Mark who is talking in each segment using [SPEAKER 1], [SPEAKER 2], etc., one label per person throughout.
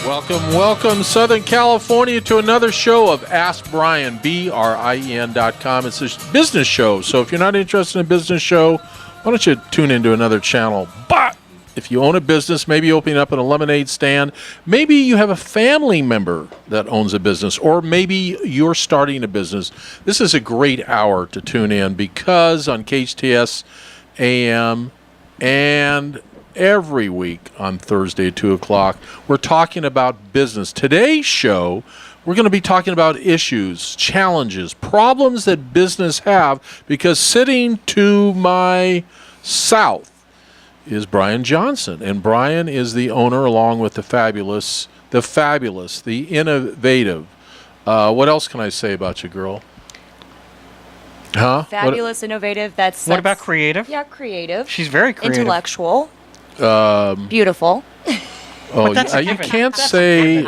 [SPEAKER 1] Welcome, Southern California, to another show of Ask Brien, BRIEN.com. It's a business show, so if you're not interested in a business show, why don't you tune into another channel? But if you own a business, maybe opening up a lemonade stand, maybe you have a family member that owns a business, or maybe you're starting a business, this is a great hour to tune in, because on KHTS AM and every week on Thursday at 2 o'clock, we're talking about business. Today's show, we're going to be talking about issues, challenges, problems that business have, because sitting to my south is Brien Johnson. And Brien is the owner, along with the fabulous, the innovative. What else can I say about you, girl? Huh?
[SPEAKER 2] Fabulous, innovative.
[SPEAKER 3] What about creative?
[SPEAKER 2] Yeah, creative.
[SPEAKER 3] She's very creative.
[SPEAKER 2] Intellectual. Beautiful.
[SPEAKER 1] Oh, you can't say.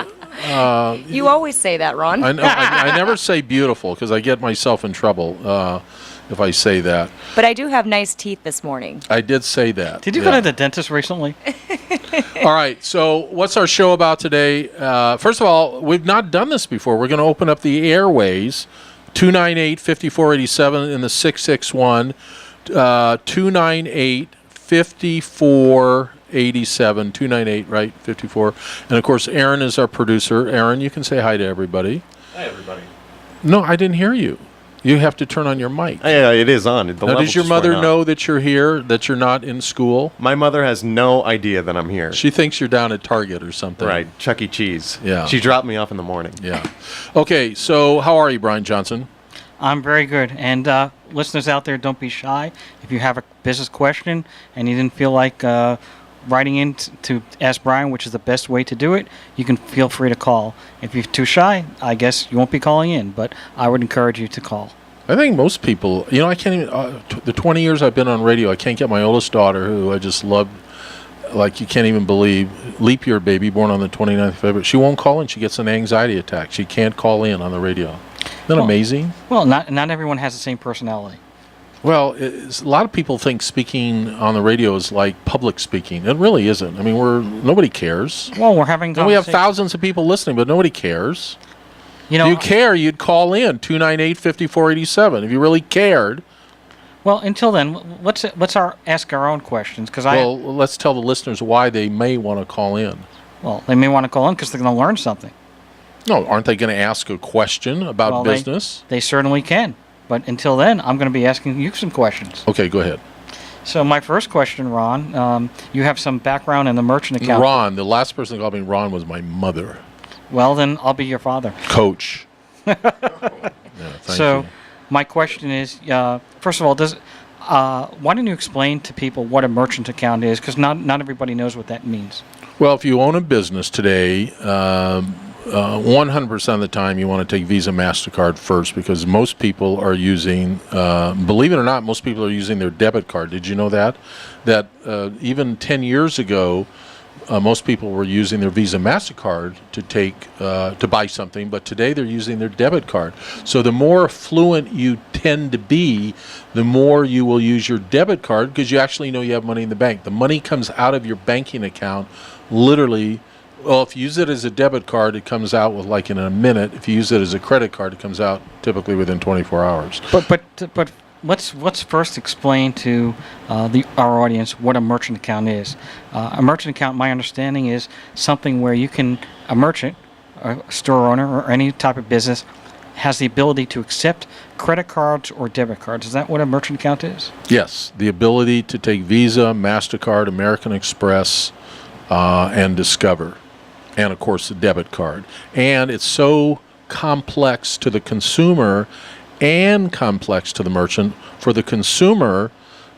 [SPEAKER 2] You always say that, Ron.
[SPEAKER 1] I know. I never say beautiful, because I get myself in trouble if I say that.
[SPEAKER 2] But I do have nice teeth this morning.
[SPEAKER 1] I did say that.
[SPEAKER 3] Did you go to the dentist recently?
[SPEAKER 1] All right. So what's our show about today? First of all, we've not done this before. We're going to open up the airways, 298-5487 in the 661, 298-5487, 298, right? 54. And of course, Aaron is our producer. Aaron, you can say hi to everybody.
[SPEAKER 4] Hi, everybody.
[SPEAKER 1] No, I didn't hear you. You have to turn on your mic.
[SPEAKER 4] Yeah, it is on.
[SPEAKER 1] Now, does your mother know that you're here, that you're not in school?
[SPEAKER 4] My mother has no idea that I'm here.
[SPEAKER 1] She thinks you're down at Target or something.
[SPEAKER 4] Right, Chuck E. Cheese.
[SPEAKER 1] Yeah.
[SPEAKER 4] She dropped me off in the morning.
[SPEAKER 1] Yeah. Okay, so how are you, Brien Johnson?
[SPEAKER 3] I'm very good. And listeners out there, don't be shy. If you have a business question and you didn't feel like writing in to Ask Brien, which is the best way to do it, you can feel free to call. If you're too shy, I guess you won't be calling in, but I would encourage you to call.
[SPEAKER 1] I think most people, I can't even, the 20 years I've been on radio, I can't get my oldest daughter, who I just love, like you can't even believe, leap year baby, born on the 29th of February. She won't call in. She gets an anxiety attack. She can't call in on the radio. Isn't that amazing?
[SPEAKER 3] Well, not everyone has the same personality.
[SPEAKER 1] Well, a lot of people think speaking on the radio is like public speaking. It really isn't. I mean, nobody cares.
[SPEAKER 3] Well, we're having
[SPEAKER 1] and we have thousands of people listening, but nobody cares. If you care, you'd call in 298-5487 if you really cared.
[SPEAKER 3] Well, until then, let's ask our own questions,
[SPEAKER 1] let's tell the listeners why they may want to call in.
[SPEAKER 3] Well, they may want to call in because they're going to learn something.
[SPEAKER 1] No, aren't they going to ask a question about business?
[SPEAKER 3] They certainly can. But until then, I'm going to be asking you some questions.
[SPEAKER 1] Okay, go ahead.
[SPEAKER 3] So my first question, Ron, you have some background in the merchant account.
[SPEAKER 1] Ron, the last person that called me Ron was my mother.
[SPEAKER 3] Well, then I'll be your father.
[SPEAKER 1] Coach.
[SPEAKER 3] Thank you. My question is, first of all, why don't you explain to people what a merchant account is? Because not everybody knows what that means. Well,
[SPEAKER 1] if you own a business today, 100% of the time you want to take Visa, MasterCard first, because most people are using, believe it or not, most people are using their debit card. Did you know that? That even 10 years ago, most people were using their Visa, MasterCard to buy something, but today they're using their debit card. So the more affluent you tend to be, the more you will use your debit card, because you actually know you have money in the bank. The money comes out of your banking account literally. Well, if you use it as a debit card, it comes out with in a minute. If you use it as a credit card, it comes out typically within 24 hours.
[SPEAKER 3] But let's first explain to our audience what a merchant account is. A merchant account, my understanding, is something where a merchant, a store owner, or any type of business has the ability to accept credit cards or debit cards. Is that what a merchant account is?
[SPEAKER 1] Yes, the ability to take Visa, MasterCard, American Express, and Discover. And, of course, the debit card. And it's so complex to the consumer and complex to the merchant. For the consumer,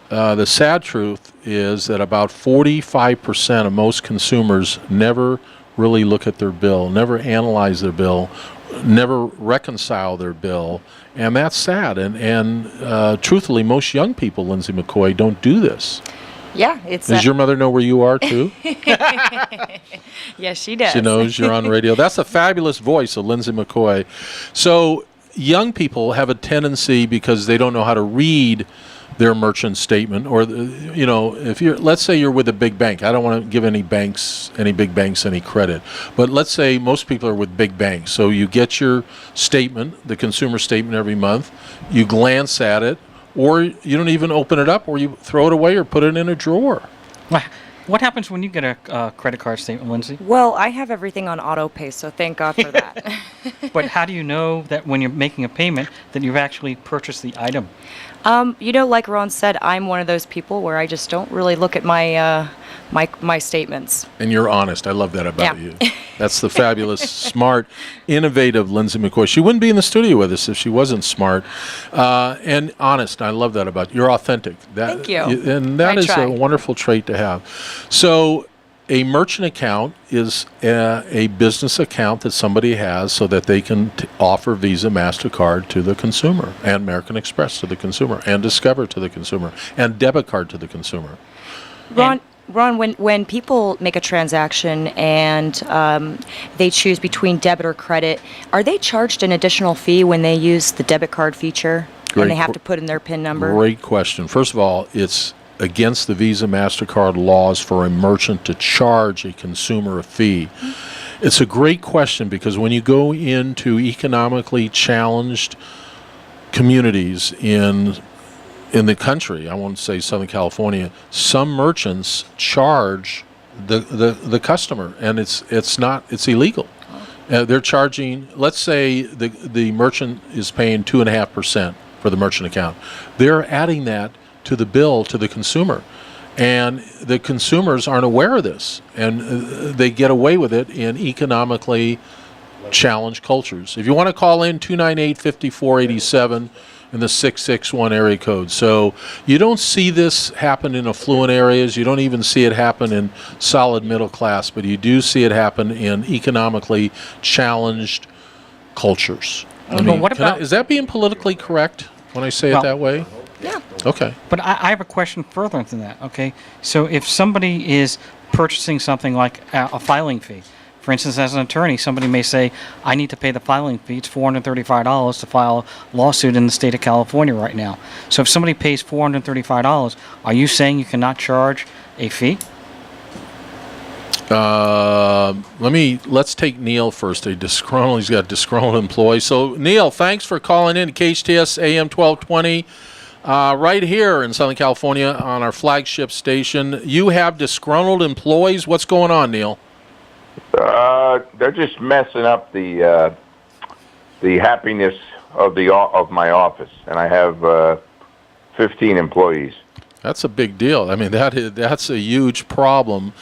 [SPEAKER 1] the sad truth is that about 45% of most consumers never really look at their bill, never analyze their bill, never reconcile their bill. And that's sad. And truthfully, most young people, Lindsay McCoy, don't do this.
[SPEAKER 2] Yeah,
[SPEAKER 1] Does your mother know where you are, too?
[SPEAKER 2] Yes, she does.
[SPEAKER 1] She knows you're on radio. That's a fabulous voice of Lindsay McCoy. So young people have a tendency, because they don't know how to read their merchant statement, or if let's say you're with a big bank. I don't want to give any big banks any credit, but let's say most people are with big banks. So you get your statement, the consumer statement every month, you glance at it, or you don't even open it up, or you throw it away or put it in a drawer.
[SPEAKER 3] What happens when you get a credit card statement, Lindsay?
[SPEAKER 2] Well, I have everything on auto pay, so thank God for that.
[SPEAKER 3] But how do you know that when you're making a payment that you've actually purchased the item?
[SPEAKER 2] Like Ron said, I'm one of those people where I just don't really look at my statements.
[SPEAKER 1] And you're honest. I love that about
[SPEAKER 2] Yeah.
[SPEAKER 1] you. That's the fabulous, smart, innovative Lindsay McCoy. She wouldn't be in the studio with us if she wasn't smart and honest. I love that about you. You're authentic.
[SPEAKER 2] Thank you.
[SPEAKER 1] And that is a wonderful trait to have. So a merchant account is a business account that somebody has so that they can offer Visa, MasterCard to the consumer, and American Express to the consumer, and Discover to the consumer, and debit card to the consumer.
[SPEAKER 2] Ron, when people make a transaction and they choose between debit or credit, are they charged an additional fee when they use the debit card feature and they have to put in their PIN number?
[SPEAKER 1] Great question. First of all, it's against the Visa, MasterCard laws for a merchant to charge a consumer a fee. It's a great question because when you go into economically challenged communities in the country, I won't say Southern California, some merchants charge the customer, and it's illegal. They're charging, let's say the merchant is paying 2.5% for the merchant account. They're adding that to the bill to the consumer, and the consumers aren't aware of this, and they get away with it in economically challenged cultures. If you want to call in, 298-5487 in the 661 area code. So you don't see this happen in affluent areas. You don't even see it happen in solid middle class, but you do see it happen in economically challenged cultures. Is that being politically correct when I say it that way?
[SPEAKER 2] Yeah.
[SPEAKER 1] Okay.
[SPEAKER 3] But I have a question further than that, okay? So if somebody is purchasing something like a filing fee, for instance, as an attorney, somebody may say, I need to pay the filing fee. It's $435 to file a lawsuit in the state of California right now. So if somebody pays $435, are you saying you cannot charge a fee?
[SPEAKER 1] Let's take Neil first. He's got a disgruntled employee. So Neil, thanks for calling in to KHTS AM 1220. Right here in Southern California on our flagship station. You have disgruntled employees. What's going on, Neil?
[SPEAKER 5] They're just messing up the happiness of my office, and I have 15 employees.
[SPEAKER 1] That's a big deal. I mean, that's a huge problem.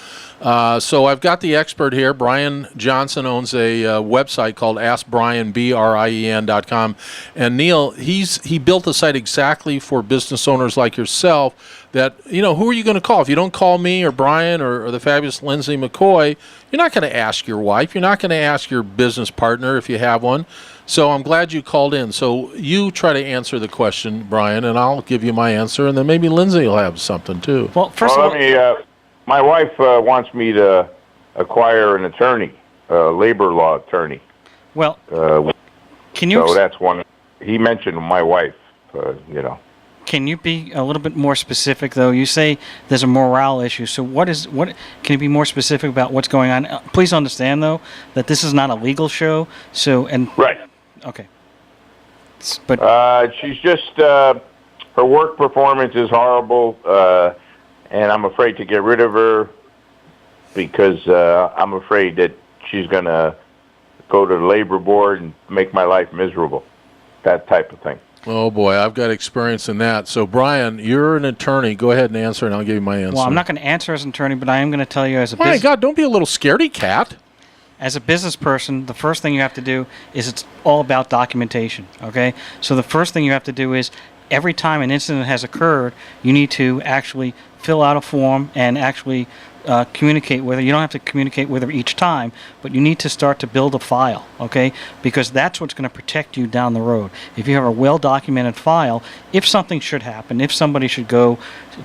[SPEAKER 1] So I've got the expert here. Brien Johnson owns a website called AskBrien, Brien.com. And Neil, he built a site exactly for business owners like yourself that, who are you going to call? If you don't call me or Brien or the fabulous Lindsay McCoy, you're not going to ask your wife. You're not going to ask your business partner if you have one. So I'm glad you called in. So you try to answer the question, Brien, and I'll give you my answer, and then maybe Lindsay will have something too.
[SPEAKER 3] Well, first of all,
[SPEAKER 5] my wife wants me to acquire an attorney, a labor law attorney.
[SPEAKER 3] Well, can you?
[SPEAKER 5] So that's one. He mentioned my wife.
[SPEAKER 3] Can you be a little bit more specific, though? You say there's a morale issue. So what? Can you be more specific about what's going on? Please understand, though, that this is not a legal show.
[SPEAKER 5] Right.
[SPEAKER 3] Okay. But
[SPEAKER 5] she's just her work performance is horrible, and I'm afraid to get rid of her because I'm afraid that she's going to go to the labor board and make my life miserable. That type of thing.
[SPEAKER 1] Oh, boy, I've got experience in that. So, Brien, you're an attorney. Go ahead and answer, and I'll give you my answer.
[SPEAKER 3] Well, I'm not going to answer as an attorney, but I am going to tell you as a
[SPEAKER 1] business... My God, don't be a little scaredy cat.
[SPEAKER 3] As a business person, the first thing you have to do is it's all about documentation, okay? So the first thing you have to do is every time an incident has occurred, you need to actually fill out a form and actually communicate with her. You don't have to communicate with her each time, but you need to start to build a file, okay? Because that's what's going to protect you down the road. If you have a well-documented file, if something should happen, if somebody should go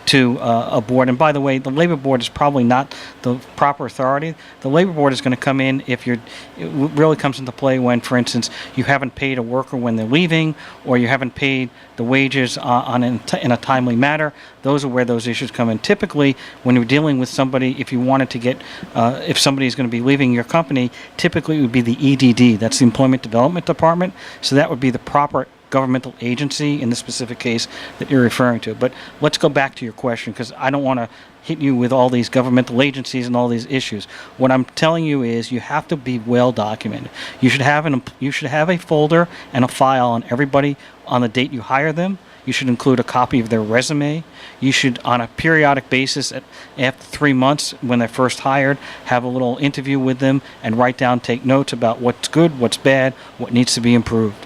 [SPEAKER 3] to a board, and by the way, the labor board is probably not the proper authority. The labor board is going to come in if it really comes into play when, for instance, you haven't paid a worker when they're leaving, or you haven't paid the wages in a timely manner. Those are where those issues come in. Typically, when you're dealing with somebody, if you wanted to get, if somebody is going to be leaving your company, typically it would be the EDD. That's the Employment Development Department. So that would be the proper governmental agency in the specific case that you're referring to. But let's go back to your question, because I don't want to hit you with all these governmental agencies and all these issues. What I'm telling you is you have to be well documented. You should have a folder and a file on everybody on the date you hire them. You should include a copy of their resume. You should, on a periodic basis, after 3 months when they're first hired, have a little interview with them and write down, take notes about what's good, what's bad, what needs to be improved.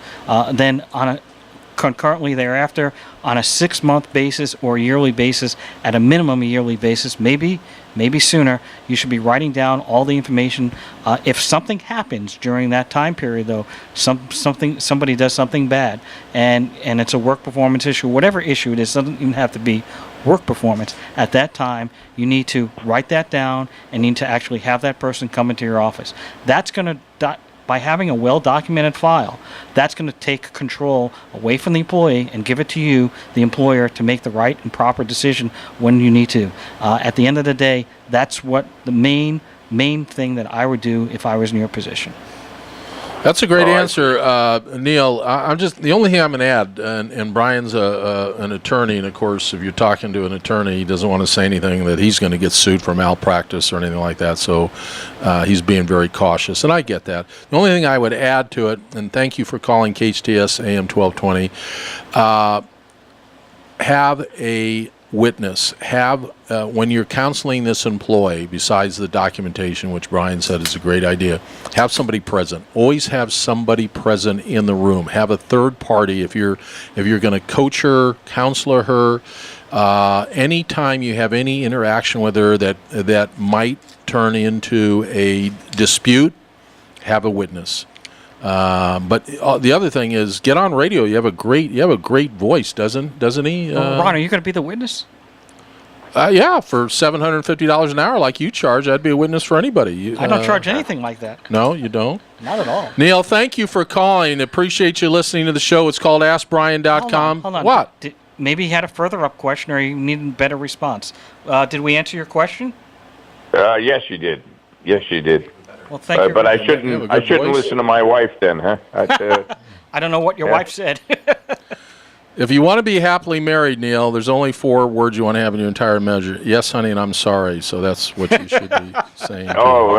[SPEAKER 3] Then concurrently thereafter, on a 6-month basis or yearly basis, at a minimum a yearly basis, maybe sooner, you should be writing down all the information. If something happens during that time period, though, somebody does something bad, and it's a work performance issue, whatever issue it is, doesn't even have to be work performance. At that time, you need to write that down and need to actually have that person come into your office. That's going to by having a well-documented file, that's going to take control away from the employee and give it to you, the employer, to make the right and proper decision when you need to. At the end of the day, that's what the main thing that I would do if I was in your position.
[SPEAKER 1] That's a great answer, Neil. I'm just the only thing I'm going to add, and Brian's an attorney, and of course, if you're talking to an attorney, he doesn't want to say anything that he's going to get sued for malpractice or anything like that. So he's being very cautious, and I get that. The only thing I would add to it, and thank you for calling KHTS AM 1220, have a witness. Have when you're counseling this employee, besides the documentation, which Brien said is a great idea, have somebody present. Always have somebody present in the room. Have a third party if you're going to coach her, counsel her. Anytime you have any interaction with her that might turn into a dispute, have a witness. But the other thing is, get on radio. You have a great voice, doesn't he?
[SPEAKER 3] Ron, are you going to be the witness?
[SPEAKER 1] Yeah, for $750 an hour, like you charge, I'd be a witness for anybody.
[SPEAKER 3] I don't charge anything like that.
[SPEAKER 1] No, you don't.
[SPEAKER 3] Not at all.
[SPEAKER 1] Neil, thank you for calling. Appreciate you listening to the show. It's called AskBrien.com.
[SPEAKER 3] Hold on.
[SPEAKER 1] What?
[SPEAKER 3] Maybe he had a further up question, or you need a better response. Did we answer your question?
[SPEAKER 5] Yes, you did. Yes, you did.
[SPEAKER 3] Well, thank you.
[SPEAKER 5] But I shouldn't listen to my wife then, huh?
[SPEAKER 3] I don't know what your wife said.
[SPEAKER 1] If you want to be happily married, Neil, there's only 4 words you want to have in your entire measure. Yes, honey, and I'm sorry. So that's what you should be saying.
[SPEAKER 5] Oh,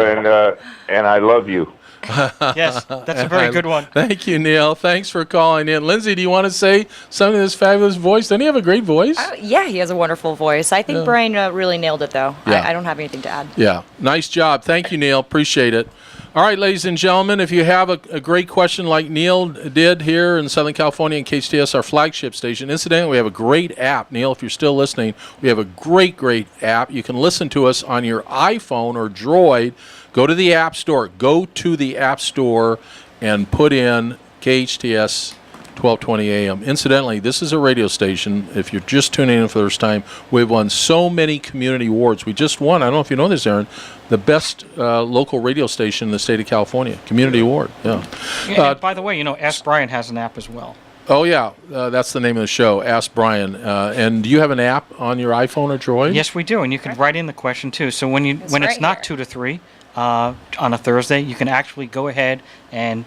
[SPEAKER 5] and I love you.
[SPEAKER 3] Yes, that's a very good one.
[SPEAKER 1] Thank you, Neil. Thanks for calling in. Lindsay, do you want to say something to this fabulous voice? Doesn't he have a great voice?
[SPEAKER 2] Yeah, he has a wonderful voice. I think Brien really nailed it, though.
[SPEAKER 1] Yeah.
[SPEAKER 2] I don't have anything to add.
[SPEAKER 1] Yeah, nice job. Thank you, Neil. Appreciate it. All right, ladies and gentlemen, if you have a great question like Neil did here in Southern California and KHTS, our flagship station, incidentally, we have a great app. Neil, if you're still listening, we have a great app. You can listen to us on your iPhone or Droid. Go to the App Store. Go to the App Store and put in KHTS 1220 AM. Incidentally, this is a radio station. If you're just tuning in for the first time, we've won so many community awards. We just won, I don't know if you know this, Aaron, the best local radio station in the state of California. Community award, yeah.
[SPEAKER 3] And by the way, Ask Brien has an app as well.
[SPEAKER 1] Oh, yeah. That's the name of the show, Ask Brien. And do you have an app on your iPhone or Droid?
[SPEAKER 3] Yes, we do, and you can write in the question, too. So when it's not 2 to 3 on a Thursday, you can actually go ahead and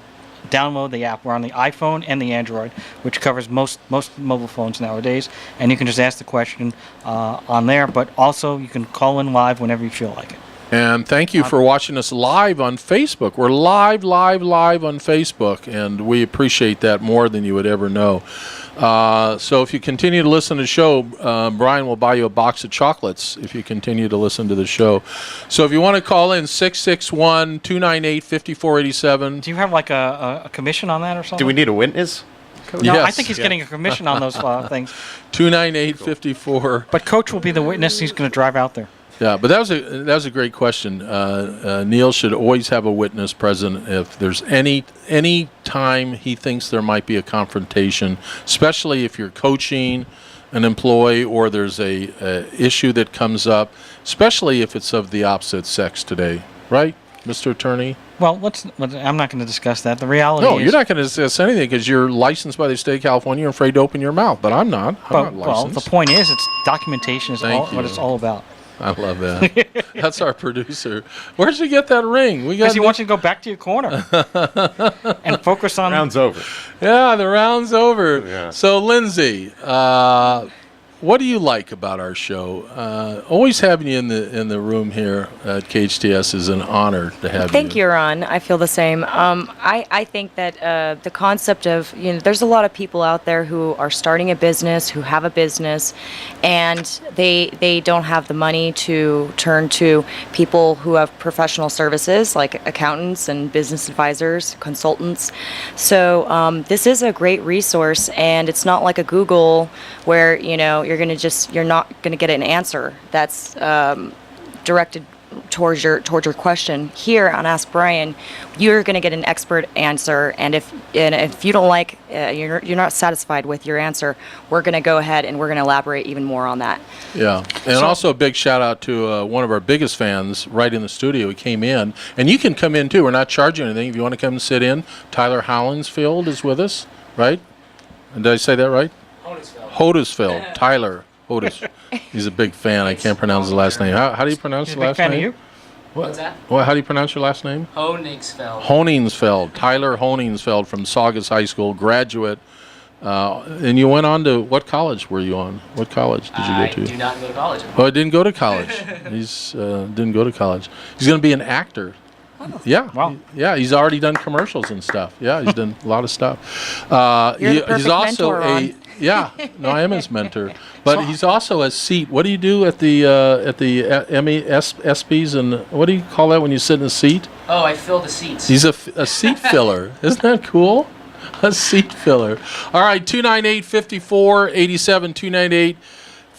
[SPEAKER 3] download the app. We're on the iPhone and the Android, which covers most mobile phones nowadays, and you can just ask the question on there, but also you can call in live whenever you feel like it.
[SPEAKER 1] And thank you for watching us live on Facebook. We're live on Facebook, and we appreciate that more than you would ever know. So if you continue to listen to the show, Brien will buy you a box of chocolates if you continue to listen to the show. So if you want to call in, 661-298-5487.
[SPEAKER 3] Do you have like a commission on that or something?
[SPEAKER 4] Do we need a witness?
[SPEAKER 3] No,
[SPEAKER 1] Yes.
[SPEAKER 3] I think he's getting a commission on those things.
[SPEAKER 1] 298-54.
[SPEAKER 3] But Coach will be the witness. He's going to drive out there.
[SPEAKER 1] Yeah, but that was a great question. Neil should always have a witness present if there's any time he thinks there might be a confrontation, especially if you're coaching an employee or there's a issue that comes up, especially if it's of the opposite sex today, right, Mr. Attorney?
[SPEAKER 3] Well, I'm not going to discuss that. The reality
[SPEAKER 1] No,
[SPEAKER 3] is...
[SPEAKER 1] you're not going to discuss anything because you're licensed by the state of California. You're afraid to open your mouth, but I'm not. I'm not
[SPEAKER 3] Well,
[SPEAKER 1] licensed.
[SPEAKER 3] the point is, it's documentation is
[SPEAKER 1] Thank
[SPEAKER 3] what
[SPEAKER 1] you.
[SPEAKER 3] it's all about.
[SPEAKER 1] I love that. That's our producer. Where'd you get that ring? We
[SPEAKER 3] Because
[SPEAKER 1] got
[SPEAKER 3] he wants you to go back to your corner and focus on...
[SPEAKER 4] Round's over.
[SPEAKER 1] Yeah, the round's over.
[SPEAKER 4] Yeah.
[SPEAKER 1] So, Lindsay, what do you like about our show? Always having you in the room here at KHTS is an honor to have you.
[SPEAKER 2] Thank you, Ron. I feel the same. I think that the concept of, there's a lot of people out there who are starting a business, who have a business, and they don't have the money to turn to people who have professional services like accountants and business advisors, consultants. So this is a great resource, and it's not like a Google where, you're not gonna get an answer that's directed towards your question. Here on Ask Brien, you're gonna get an expert answer, and if you don't like, you're not satisfied with your answer, we're gonna go ahead and we're gonna elaborate even more on that.
[SPEAKER 1] Yeah, and also a big shout out to one of our biggest fans right in the studio. He came in, and you can come in too. We're not charging anything. If you want to come and sit in, Tyler Hollingsfield is with us, right? And did I say that right? Hodesfeld. Tyler Hodes. He's a big fan. I can't pronounce his last name. How do you pronounce
[SPEAKER 3] He's
[SPEAKER 1] the
[SPEAKER 3] a big
[SPEAKER 1] last
[SPEAKER 3] fan
[SPEAKER 1] name?
[SPEAKER 3] of you?
[SPEAKER 6] What's that?
[SPEAKER 1] Well, how do you pronounce your last name?
[SPEAKER 6] Honingsfeld.
[SPEAKER 1] Honingsfeld. Tyler Honingsfeld from Saugus High School, graduate. And you went on to, what college were you on? What college did you go to?
[SPEAKER 6] I do not go to college.
[SPEAKER 1] Oh, I didn't go to college. He's didn't go to college. He's going to be an actor. Yeah.
[SPEAKER 3] Wow.
[SPEAKER 1] Yeah, he's already done commercials and stuff. Yeah, he's done a lot of stuff.
[SPEAKER 2] You're the perfect
[SPEAKER 1] he's also
[SPEAKER 2] mentor, Ron.
[SPEAKER 1] I am his mentor. But he's also a seat. What do you do at the ESPYs and what do you call that when you sit in a seat?
[SPEAKER 6] Oh, I fill the seats.
[SPEAKER 1] He's a seat filler. Isn't that cool? A seat filler. All right, 298-5487,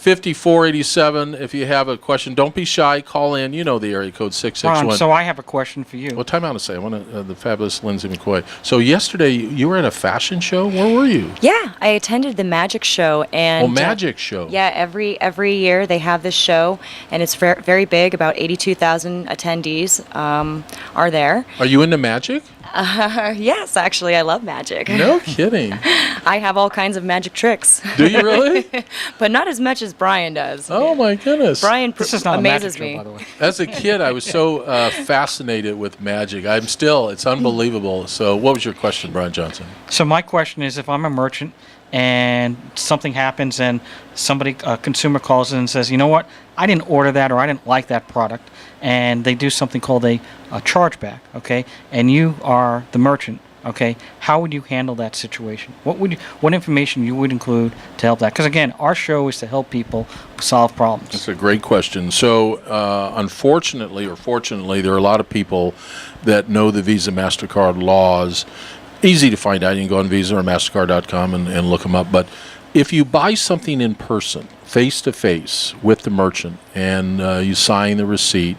[SPEAKER 1] 298-5487. If you have a question, don't be shy. Call in. You know the area code 661.
[SPEAKER 3] Ron, so I have a question for you.
[SPEAKER 1] Well, time out a second. I want the fabulous Lindsay McCoy. So yesterday you were at a fashion show. Where were you?
[SPEAKER 2] Yeah, I attended the Magic Show, and
[SPEAKER 1] Magic Show.
[SPEAKER 2] yeah, every year they have this show, and it's very big. About 82,000 attendees are there.
[SPEAKER 1] Are you into magic?
[SPEAKER 2] Yes, actually, I love magic.
[SPEAKER 1] No kidding.
[SPEAKER 2] I have all kinds of magic tricks,
[SPEAKER 1] Do you really?
[SPEAKER 2] but not as much as Brian does.
[SPEAKER 1] Oh my goodness.
[SPEAKER 2] Brian
[SPEAKER 3] This is not a magic
[SPEAKER 2] amazes
[SPEAKER 3] show,
[SPEAKER 2] me.
[SPEAKER 3] by the way.
[SPEAKER 1] As a kid, I was so fascinated with magic. I'm still. It's unbelievable. So, what was your question, Brian Johnson?
[SPEAKER 3] So my question is, if I'm a merchant and something happens and a consumer calls in and says, you know what, I didn't order that or I didn't like that product, and they do something called a chargeback, okay, and you are the merchant, okay, how would you handle that situation? What information you would include to help that? Because again, our show is to help people solve problems.
[SPEAKER 1] That's a great question. So, unfortunately or fortunately, there are a lot of people that know the Visa MasterCard laws. Easy to find out. You can go on Visa or MasterCard.com and look them up. But if you buy something in person, face-to-face with the merchant, and you sign the receipt,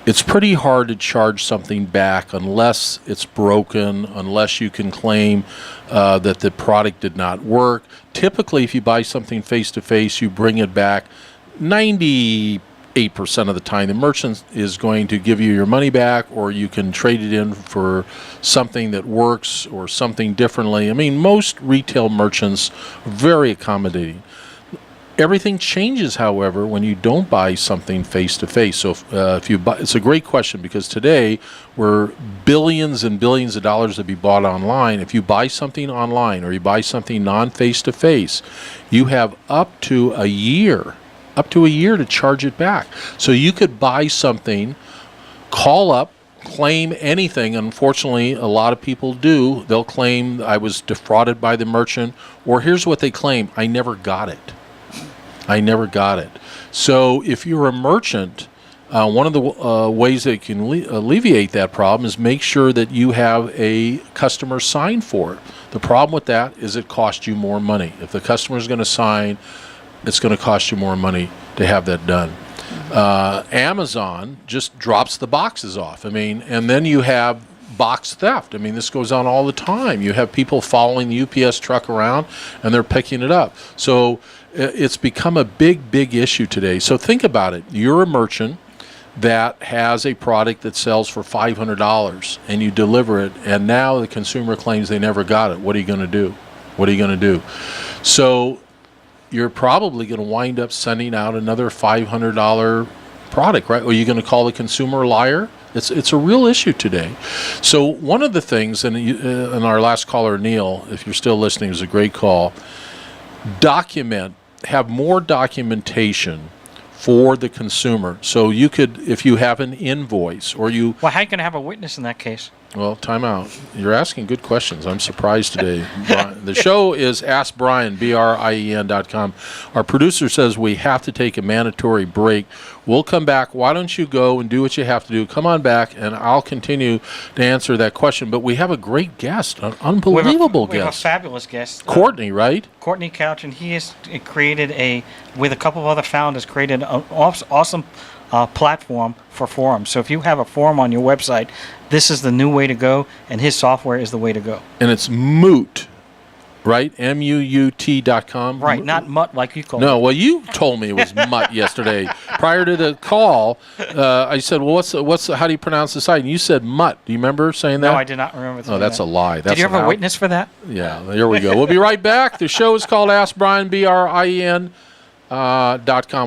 [SPEAKER 1] it's pretty hard to charge something back unless it's broken, unless you can claim that the product did not work. Typically, if you buy something face-to-face, you bring it back 98% of the time. The merchant is going to give you your money back, or you can trade it in for something that works or something differently. I mean, most retail merchants are very accommodating. Everything changes, however, when you don't buy something face-to-face. So if you buy, it's a great question, because today we're billions and billions of dollars to be bought online. If you buy something online or you buy something non-face-to-face, you have up to a year to charge it back. So you could buy something, call up, claim anything. Unfortunately, a lot of people do. They'll claim I was defrauded by the merchant, or here's what they claim: I never got it. So if you're a merchant, one of the ways that you can alleviate that problem is make sure that you have a customer sign for it. The problem with that is it costs you more money. If the customer is going to sign, it's going to cost you more money to have that done. Amazon just drops the boxes off. I mean, and then you have box theft. I mean, this goes on all the time. You have people following the UPS truck around and they're picking it up. So it's become a big, big issue today. So think about it. You're a merchant that has a product that sells for $500 and you deliver it, and now the consumer claims they never got it. What are you going to do? What are you going to do? So you're probably going to wind up sending out another $500 product, right? Are you going to call the consumer a liar? It's a real issue today. So one of the things, and our last caller, Neil, if you're still listening, is a great call. Have more documentation for the consumer. So you could, if you have an invoice or you...
[SPEAKER 3] Well, how are you going to have a witness in that case?
[SPEAKER 1] Well, time out. You're asking good questions. I'm surprised today. The show is Ask Brien, BRIEN.com. Our producer says we have to take a mandatory break. We'll come back. Why don't you go and do what you have to do? Come on back, and I'll continue to answer that question. But we have a great guest, an unbelievable
[SPEAKER 3] we have a
[SPEAKER 1] guest.
[SPEAKER 3] fabulous guest.
[SPEAKER 1] Courtney, right?
[SPEAKER 3] Courtney Couch, and he has created with a couple of other founders, created an awesome platform for forums. So if you have a forum on your website, this is the new way to go, and his software is the way to go.
[SPEAKER 1] And it's Moot, right? MUUT.com.
[SPEAKER 3] Right, not mutt like you call it.
[SPEAKER 1] No, well, you told me it was mutt yesterday. Prior to the call, I said, well, how do you pronounce the site? And you said mutt. Do you remember saying that?
[SPEAKER 3] No, I did not remember saying
[SPEAKER 1] Oh, that's
[SPEAKER 3] that.
[SPEAKER 1] a lie.
[SPEAKER 3] Did you have a witness for that?
[SPEAKER 1] Yeah, here we go. We'll be right back. The show is called Ask Brien, BRIEN.com.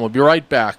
[SPEAKER 1] We'll be right back.